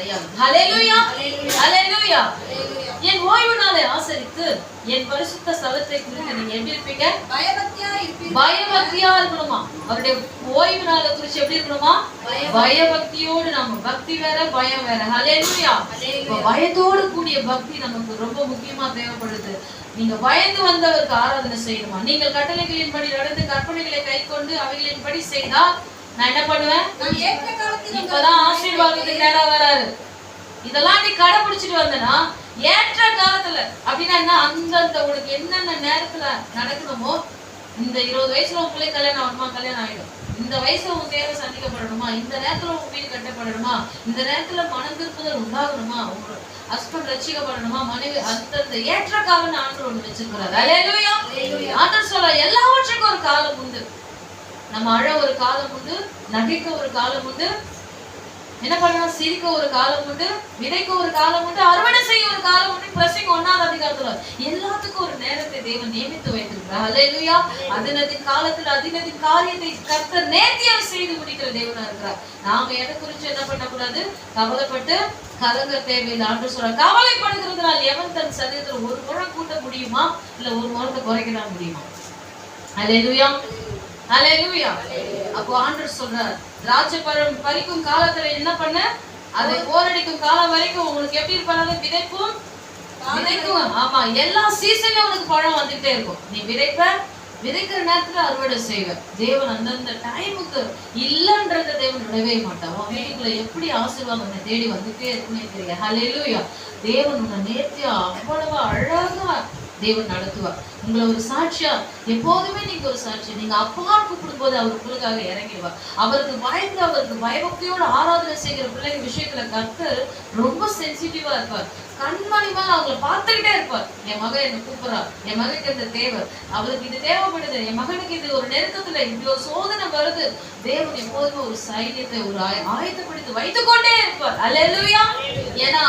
பயம். ஹல்லேலூயா, ஹல்லேலூயா. என் ஓய்வு நாளை ஆசரித்து என் பரிசுத்த ஸ்தலத்தை குறித்து நீங்க எப்படி இருப்பீங்க? பயபக்தியா இருக்கணுமா? அவருடைய ஓய்வு நாளை குறித்து எப்படி இருக்கணுமா? பயபக்தியோடு. நம்ம பக்தி வேற, பயம் வேற. ஹல்லேலூயா. பயத்தோடு கூடிய பக்தி நமக்கு ரொம்ப முக்கியமா தேவைப்படுது. நீங்க பயந்து வந்தவருக்கு ஆராதனை செய்யணுமா? நீங்கள் கட்டளைகளின்படி நடந்து கற்பனைகளை கை கொண்டு அவைகளின்படி செய்தா நான் என்ன பண்ணுவேன்? இப்பதான் ஆசீர்வாதத்துக்கு நேரம் வராரு. இதெல்லாம் நீ கடைபிடிச்சிட்டு வந்தனா ஏற்ற காலத்துல அப்படின்னா அந்தந்த உனக்கு என்னென்ன நேரத்துல நடக்கணுமோ, இந்த 20 வயசுல உன் பிள்ளை கல்யாணம் ஆகணுமா, கல்யாணம் ஆயிடும். இந்த வயசுல உன் தேவை சந்திக்கப்படணுமா, இந்த நேரத்துல உன் வீடு கட்டப்படணுமா, இந்த நேரத்துல மனம் திருப்புதல் உண்டாகணுமா, உங்க ஹஸ்பண்ட் ரட்சிக்கப்படணுமா, மனைவி அந்தந்த ஏற்ற காலம் ஆண்டவர் ஒண்ணு வச்சிருக்கிறார். அல்லேலூயா. ஆண்டவர் சொல்ல எல்லாவற்றுக்கும் ஒரு காலம் உண்டு. நம்ம அழ ஒரு காலம் உண்டு, நகைக்க ஒரு காலம் உண்டு, என்ன பண்ணணும், சிரிக்க ஒரு காலம் உண்டு, விதைக்க ஒரு காலம் உண்டு, அறுவடை செய்ய ஒரு காலம் உண்டு. பிரசங்க 1ஆவது அதிகாரத்துல எல்லாத்துக்கும் ஒரு நேரத்தை தேவன் நியமித்து வைத்திருக்கிறார். அல்லேலூயா. அதினதின் காலத்துல அதினதின் காரியத்தை கர்த்தர் நேர்த்தியாக செய்து முடிக்கிற தேவனா இருக்கிறார். நாம எதை குறிச்சு என்ன பண்ணக்கூடாது, கவலைப்பட்டு கலங்க தேவையில்லை. ஆண்டவர் சொல்றார், கவலைப்படுகிறதுனால் எவன் தன் சரீரத்துல ஒரு முழம் கூட்ட முடியுமா, இல்ல ஒரு முழத்தை குறைக்க முடியுமா? அல்லேலூயா, அல்லேலூயா. அப்போ ஆண்டவர் சொல்றார், திராட்சை பழம் பறிக்கும் காலத்துல என்ன பண்ண, அதை போரடிக்கும் காலம் வரைக்கும் உங்களுக்கு எப்படி இருப்பாங்க, விதைக்கும். ஆமா, எல்லா சீசன்லயும் உனக்கு பழம் வந்துட்டே இருக்கும். நீ விதைக்கிற நேரத்துல அறுவடை செய்வ. தேவன் அந்தந்த டைமுக்கு இல்லன்றத தேவன் விடவே மாட்டான். வீட்டுக்குள்ள எப்படி ஆசீர்வாதம் உன்னை தேடி வந்துட்டே இருக்குன்னு தெரியும். ஹல்லேலூயா. தேவன் உன்னை நேர்த்தியா அவ்வளவு அழகா தேவன் நடத்துவார். உங்களை ஒரு சாட்சியா எப்போதுமே நீங்க ஒரு சாட்சி. நீங்க அப்பா கூப்பிடும் போது அவர் உங்களுக்காக இறங்கிடுவார். அவருக்கு பயந்து அவருக்கு பயபக்தியோட ஆராதனை செய்கிற பிள்ளைங்க விஷயத்துல கர்த்தர் ரொம்ப சென்சிட்டிவா இருப்பார். கண்மணி மேல அவங்களை பார்த்துக்கிட்டே இருப்பார். என் மகன் என்ன கூப்பிடுறா, என் மகனுக்கு இந்த தேவை, அவளுக்கு இது தேவைப்படுது, என் மகனுக்கு இது ஒரு நெருக்கத்துல இப்படி ஒரு சோதனை வருது. தேவன் எப்போதுமே ஒரு சைன்யத்தை ஒரு ஆயத்தப்படுத்தி வைத்துக் கொண்டே இருப்பார். அல்லேலூயா. ஏன்னா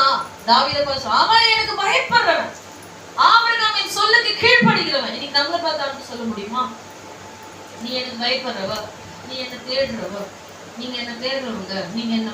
தாவீதை பார்த்து அவன் எனக்கு பயப்படுறவன், ஆபிரகாமின் சொல்லுக்கு கீழ்ப்படுகிறவன். இன்னைக்கு நம்மளை பார்த்து சொல்ல முடியுமா, நீ எனக்கு பயப்படுறவ, நீ என்ன தேடுறவ, நீங்க என்ன தேடுறவங்க, நீங்க என்ன